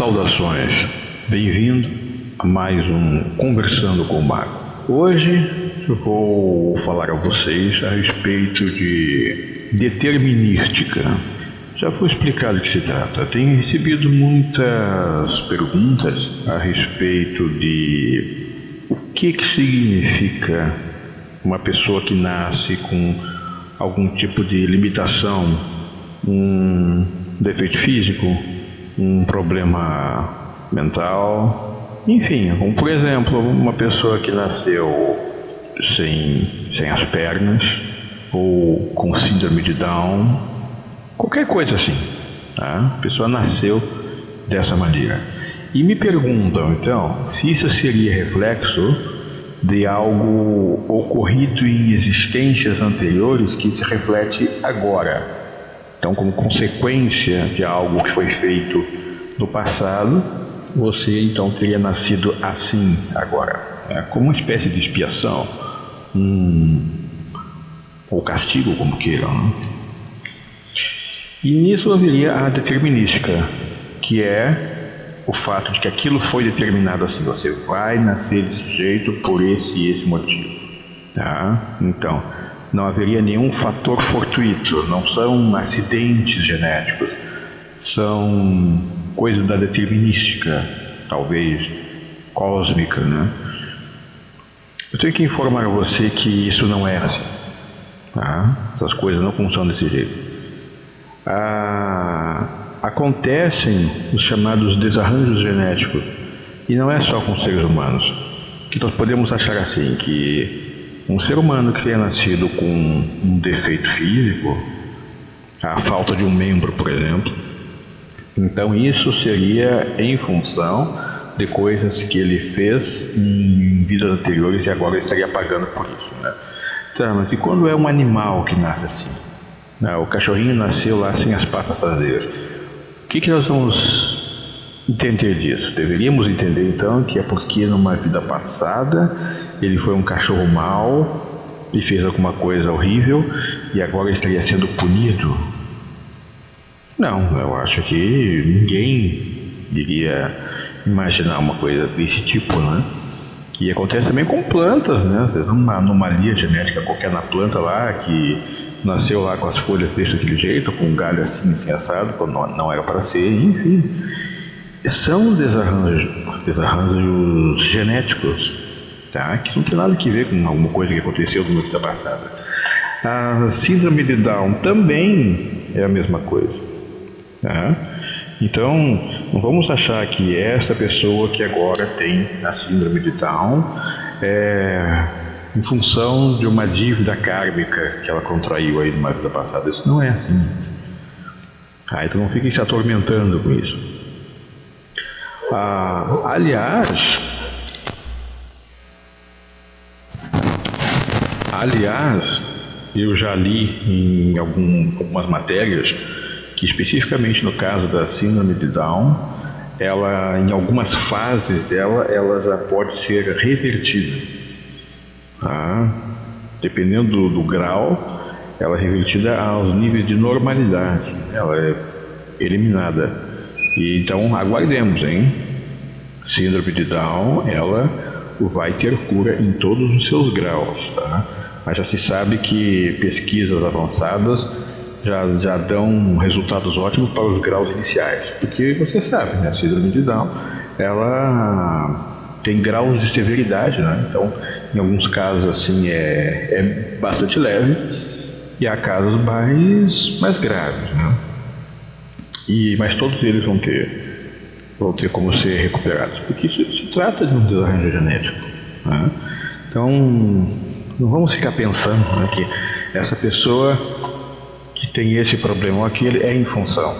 Saudações, bem-vindo a mais um Conversando com o Mago. Hoje eu vou falar a vocês a respeito de determinística. Já vou explicar do que se trata. Tenho recebido muitas perguntas a respeito de o que significa uma pessoa que nasce com algum tipo de limitação, um defeito físico, um problema mental, enfim, como por exemplo, uma pessoa que nasceu sem as pernas, ou com síndrome de Down, qualquer coisa assim, tá? A pessoa nasceu dessa maneira. E me perguntam, então, se isso seria reflexo de algo ocorrido em existências anteriores que se reflete agora. Então, como consequência de algo que foi feito no passado, você então teria nascido assim agora. Como uma espécie de expiação, ou castigo, como queiram, né? E nisso haveria a determinística, que é o fato de que aquilo foi determinado assim, você vai nascer desse jeito por esse e esse motivo, tá? Então, não haveria nenhum fator fortuito, não são acidentes genéticos, são coisas da determinística, talvez cósmica, né? Eu tenho que informar a você que isso não é assim, tá? Essas coisas não funcionam desse jeito. Acontecem os chamados desarranjos genéticos, e não é só com seres humanos, que nós podemos achar assim, que um ser humano que tenha nascido com um defeito físico, a falta de um membro, por exemplo, então isso seria em função de coisas que ele fez em vidas anteriores e agora ele estaria pagando por isso, né? Então, mas e quando é um animal que nasce assim? O cachorrinho nasceu lá sem as patas traseiras. O que nós vamos entender disso? Deveríamos entender então que é porque numa vida passada ele foi um cachorro mau e fez alguma coisa horrível e agora estaria sendo punido? Não, eu acho que ninguém iria imaginar uma coisa desse tipo, né? E acontece também com plantas, né? Às vezes uma anomalia genética qualquer na planta lá, que nasceu lá com as folhas daquele jeito, com um galho assim assado, quando não era para ser, enfim. São desarranjos genéticos, tá? Que não tem nada a ver com alguma coisa que aconteceu na vida passada. A síndrome de Down também é a mesma coisa, tá? Então, não vamos achar que esta pessoa que agora tem a síndrome de Down em função de uma dívida kármica que ela contraiu aí numa vida passada. Isso não é assim. Então não fiquem se atormentando com isso. Aliás, eu já li em algumas matérias que especificamente no caso da síndrome de Down, ela, em algumas fases dela, ela já pode ser revertida, tá? Dependendo do grau, ela é revertida aos níveis de normalidade, ela é eliminada. E então aguardemos, hein? Síndrome de Down, ela vai ter cura em todos os seus graus, tá? Mas já se sabe que pesquisas avançadas já dão resultados ótimos para os graus iniciais, porque você sabe, né, a síndrome de Down, ela tem graus de severidade, né? Então, em alguns casos assim é bastante leve e há casos mais graves, né? Mas todos eles vão ter como ser recuperados, porque isso se trata de um desarranjo genético, né? Então, não vamos ficar pensando, né, que essa pessoa que tem esse problema aqui, ele é em função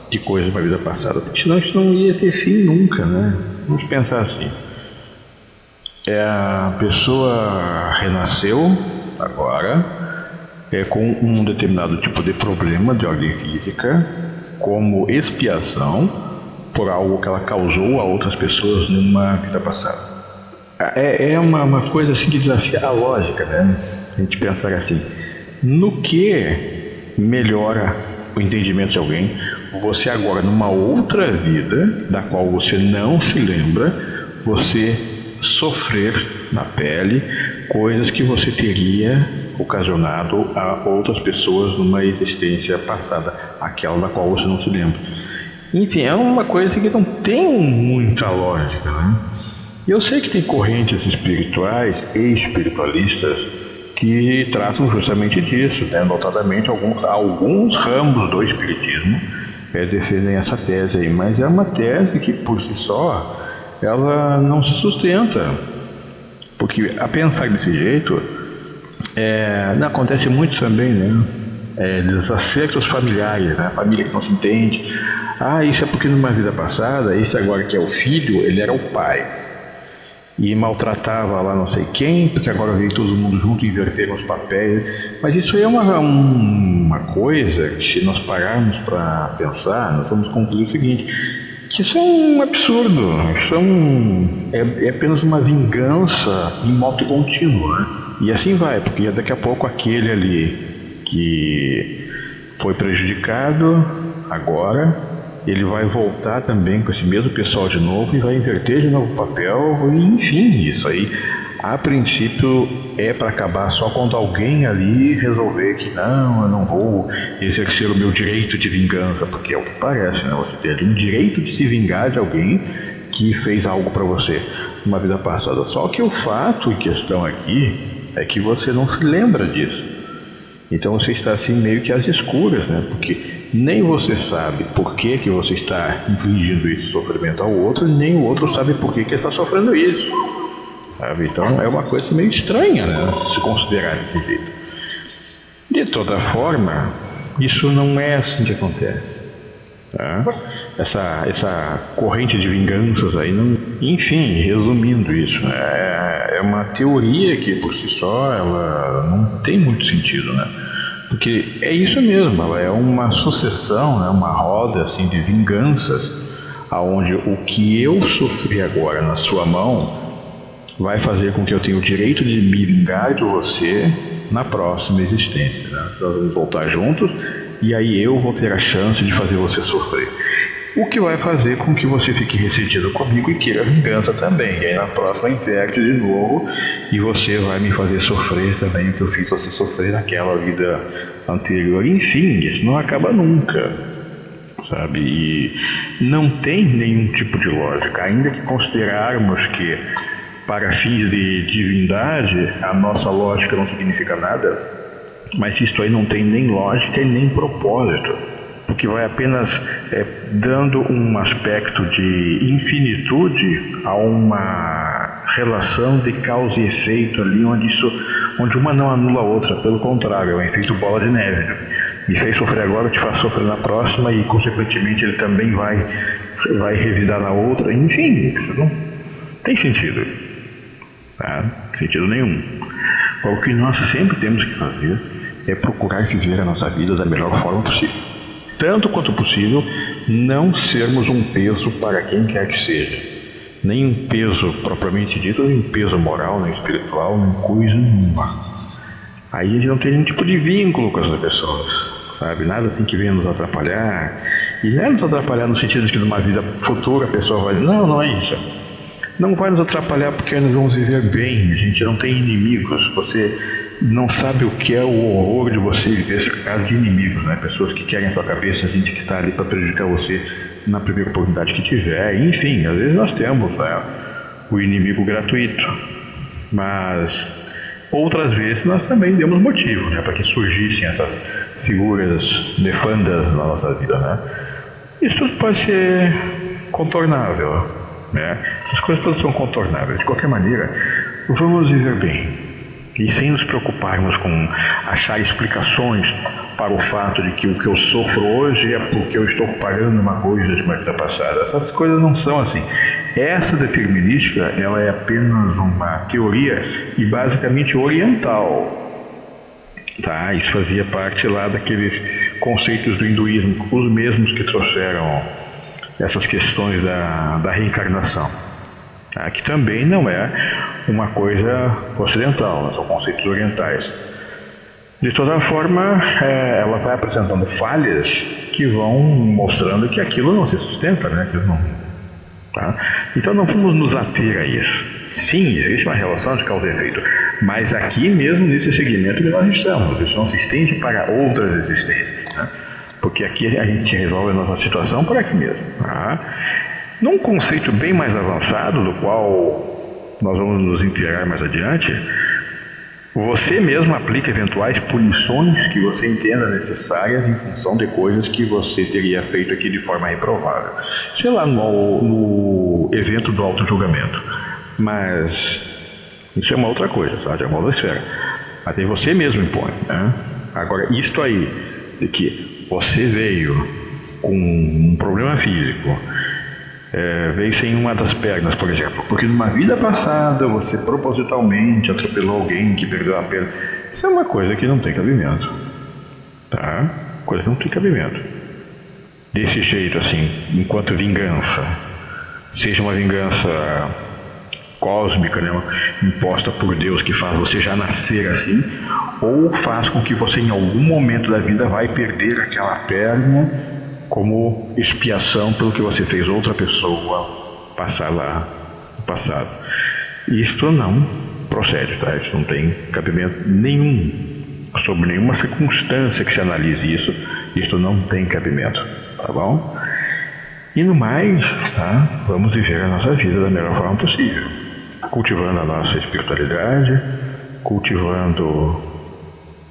de coisas da vida passada, porque senão isso não ia ter fim nunca, né? Vamos pensar assim, a pessoa renasceu agora com um determinado tipo de problema de ordem física, como expiação por algo que ela causou a outras pessoas numa vida passada. É uma coisa assim que desafia a lógica, né? A gente pensar assim, no que melhora o entendimento de alguém, você agora numa outra vida, da qual você não se lembra, você sofrer na pele coisas que você teria ocasionado a outras pessoas numa existência passada, aquela da qual você não se lembra. Enfim, é uma coisa que não tem muita lógica, né? E eu sei que tem correntes espirituais e espiritualistas que tratam justamente disso, né? Notadamente alguns ramos do espiritismo defendem essa tese aí, mas é uma tese que por si só ela não se sustenta, porque a pensar desse jeito não acontece muito também, né? Desacertos familiares, né? A família que não se entende. Isso é porque numa vida passada, esse agora que é o filho, ele era o pai e maltratava lá não sei quem, porque agora veio todo mundo junto e inverteram os papéis. Mas isso aí é uma coisa que, se nós pararmos para pensar, nós vamos concluir o seguinte, que isso é um absurdo, isso é apenas uma vingança em moto contínua, né? E assim vai, porque daqui a pouco aquele ali que foi prejudicado agora, ele vai voltar também com esse mesmo pessoal de novo e vai inverter de novo o papel, e enfim, isso aí a princípio é para acabar só quando alguém ali resolver que não, eu não vou exercer o meu direito de vingança, porque é o que parece, né? Você tem ali um direito de se vingar de alguém que fez algo para você numa vida passada. Só que o fato em questão aqui é que você não se lembra disso. Então você está assim meio que às escuras, né? Porque nem você sabe por que você está infligindo esse sofrimento ao outro, nem o outro sabe por que está sofrendo isso, sabe? Então é uma coisa meio estranha, né? Se considerar desse jeito. De toda forma, isso não é assim que acontece, tá? Essa corrente de vinganças aí não... Enfim, resumindo isso, é uma teoria que por si só ela não tem muito sentido, né? Porque é isso mesmo, ela é uma sucessão, né, uma roda assim, de vinganças, aonde o que eu sofri agora na sua mão vai fazer com que eu tenha o direito de me vingar de você na próxima existência, né? Nós vamos voltar juntos e aí eu vou ter a chance de fazer você sofrer. O que vai fazer com que você fique ressentido comigo e queira vingança também. E aí na próxima inverte de novo e você vai me fazer sofrer também o que eu fiz você sofrer naquela vida anterior. Enfim, isso não acaba nunca, sabe? E não tem nenhum tipo de lógica. Ainda que considerarmos que para fins de divindade a nossa lógica não significa nada, mas isso aí não tem nem lógica e nem propósito, porque vai apenas dando um aspecto de infinitude a uma relação de causa e efeito ali, onde uma não anula a outra, pelo contrário, é um efeito bola de neve. Me fez sofrer agora, eu te faço sofrer na próxima e consequentemente ele também vai revidar na outra. Enfim, isso não tem sentido, tá? Sentido nenhum. O que nós sempre temos que fazer é procurar viver a nossa vida da melhor forma possível. Tanto quanto possível, não sermos um peso para quem quer que seja. Nem um peso propriamente dito, nem um peso moral, nem espiritual, nem coisa nenhuma. Aí a gente não tem nenhum tipo de vínculo com essas pessoas, sabe? Nada assim que venha nos atrapalhar. E não é nos atrapalhar no sentido de que numa vida futura a pessoa vai... Não é isso. Não vai nos atrapalhar porque nós vamos viver bem. A gente não tem inimigos. Você não sabe o que é o horror de você viver cercado de inimigos, né? Pessoas que querem a sua cabeça, gente que está ali para prejudicar você na primeira oportunidade que tiver. Enfim, às vezes nós temos, né, o inimigo gratuito, mas outras vezes nós também demos motivo, né, para que surgissem essas figuras nefandas na nossa vida, né? Isso tudo pode ser contornável, né? As coisas todas são contornáveis. De qualquer maneira, vamos viver bem. E sem nos preocuparmos com achar explicações para o fato de que o que eu sofro hoje é porque eu estou pagando uma coisa de uma vida passada. Essas coisas não são assim. Essa determinística, ela é apenas uma teoria e basicamente oriental. Tá? Isso fazia parte lá daqueles conceitos do hinduísmo, os mesmos que trouxeram essas questões da reencarnação. Tá? Que também não é uma coisa ocidental, são conceitos orientais. De toda forma, ela vai apresentando falhas que vão mostrando que aquilo não se sustenta, né? Aquilo não, tá? Então não vamos nos ater a isso. Sim, existe uma relação de causa e efeito, mas aqui mesmo nesse segmento que nós estamos, isso não se estende para outras existências, né? Porque aqui a gente resolve a nossa situação por aqui mesmo, tá? Num conceito bem mais avançado, do qual nós vamos nos inteirar mais adiante, você mesmo aplica eventuais punições que você entenda necessárias em função de coisas que você teria feito aqui de forma reprovável. Sei lá, no evento do auto-julgamento. Mas isso é uma outra coisa, sabe? É uma outra esfera. Mas aí você mesmo impõe, né? Agora, isto aí, de que você veio com um problema físico, veio sem uma das pernas, por exemplo, porque numa vida passada você propositalmente atropelou alguém que perdeu a perna. Isso é uma coisa que não tem cabimento, tá? Coisa que não tem cabimento. Desse jeito, assim, enquanto vingança, seja uma vingança cósmica, né, imposta por Deus, que faz você já nascer assim, ou faz com que você em algum momento da vida vai perder aquela perna como expiação pelo que você fez outra pessoa passar lá no passado. Isto não procede, tá? Isso não tem cabimento nenhum, sobre nenhuma circunstância que se analise isso. Isto não tem cabimento, tá bom? E no mais, tá? Vamos viver a nossa vida da melhor forma possível, cultivando a nossa espiritualidade, cultivando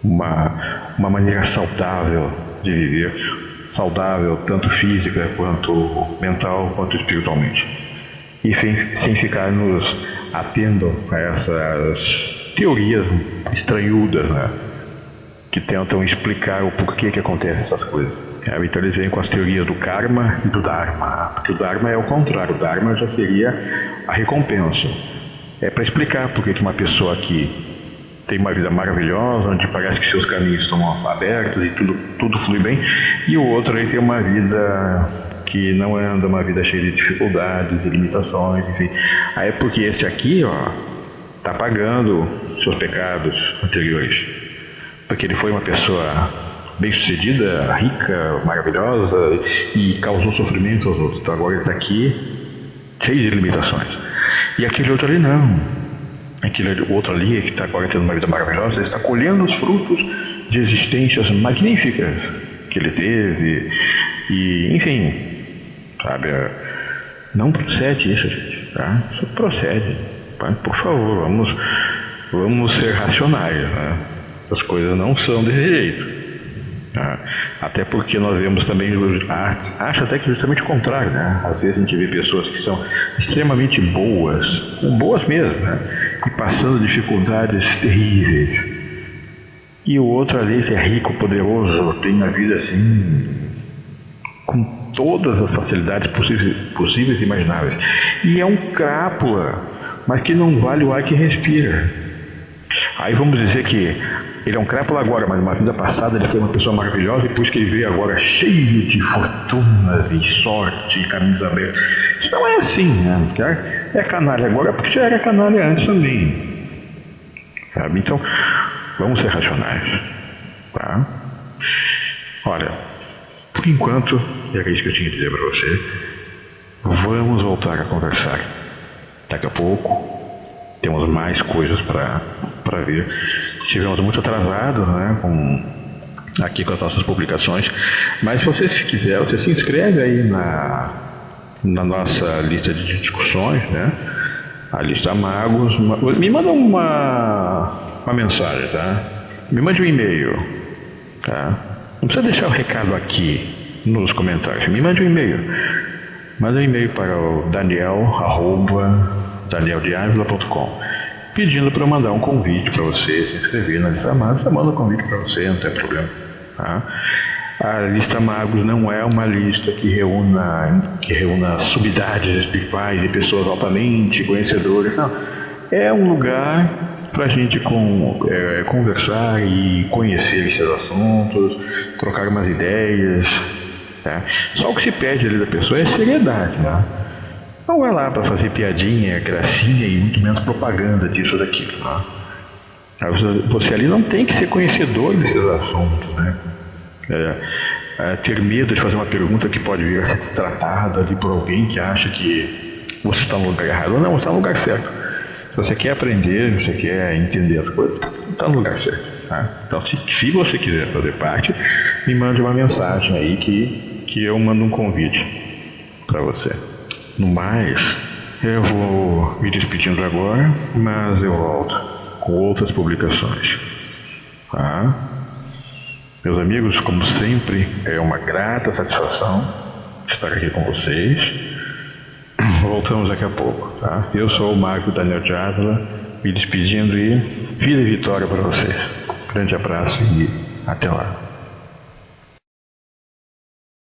uma maneira saudável de viver, saudável tanto física quanto mental quanto espiritualmente, e sem ficar nos atendo a essas teorias estranhudas, né, que tentam explicar o porquê que acontecem essas coisas. Então eles vêm com as teorias do karma e do dharma, porque o dharma é o contrário. O dharma já seria a recompensa. É para explicar porque que uma pessoa que tem uma vida maravilhosa, onde parece que seus caminhos estão abertos e tudo flui bem, e o outro aí tem uma vida que não anda, uma vida cheia de dificuldades, de limitações, enfim. Aí é porque este aqui, está pagando seus pecados anteriores, porque ele foi uma pessoa bem-sucedida, rica, maravilhosa, e causou sofrimento aos outros. Então agora ele está aqui cheio de limitações. E aquele outro ali não. Aquele outro ali, que está agora tendo uma vida maravilhosa, ele está colhendo os frutos de existências magníficas que ele teve. E, enfim, sabe, não procede isso, gente, tá? Isso procede. Por favor, vamos ser racionais, né? Essas coisas não são desse jeito. Tá? Até porque nós vemos também, acho até que justamente o contrário, né? Às vezes a gente vê pessoas que são extremamente boas mesmo, né? E passando dificuldades terríveis. E o outro ali que é rico, poderoso, tem a vida assim, com todas as facilidades possíveis e imagináveis. E é um crápula, mas que não vale o ar que respira. Aí vamos dizer que ele é um crápula agora, mas numa vida passada ele foi uma pessoa maravilhosa, e depois que ele veio agora cheio de fortunas e sorte e caminhos abertos. Isso não é assim, né? É canalha agora porque já era canalha antes também, sabe? Então, vamos ser racionais, tá? Olha, por enquanto, era isso que eu tinha que dizer para você. Vamos voltar a conversar daqui a pouco. Temos mais coisas para ver. Estivemos muito atrasados, né, aqui com as nossas publicações. Mas se você quiser, você se inscreve aí na nossa lista de discussões, né? A lista Magos. Me manda uma mensagem, tá? Me mande um e-mail, tá? Não precisa deixar o recado aqui nos comentários. Me mande um e-mail. Manda um e-mail para o daniel@danieldeavila.com, pedindo para eu mandar um convite para você se inscrever na Lista Magos. Eu mando um convite para você, não tem problema, tá? A Lista Magos não é uma lista que reúna subidades espirituais e pessoas altamente conhecedoras, não. É um lugar para a gente conversar e conhecer esses assuntos, trocar umas ideias, tá? Só o que se pede ali da pessoa é seriedade, né? Não vai lá para fazer piadinha, gracinha e muito menos propaganda disso ou daquilo, né? Você ali não tem que ser conhecedor desses assuntos, né? Ter medo de fazer uma pergunta que pode vir a ser destratada ali por alguém que acha que você está no lugar errado. Não, você está no lugar certo. Se você quer aprender, se você quer entender as coisas, está no lugar certo. Tá? Então, se você quiser fazer parte, me mande uma mensagem aí que eu mando um convite para você. No mais, eu vou me despedindo agora, mas eu volto com outras publicações. Tá? Meus amigos, como sempre, é uma grata satisfação estar aqui com vocês. Voltamos daqui a pouco, tá? Eu sou o Marco Daniel de Ávila, me despedindo e vida e vitória para vocês. Grande abraço e até lá.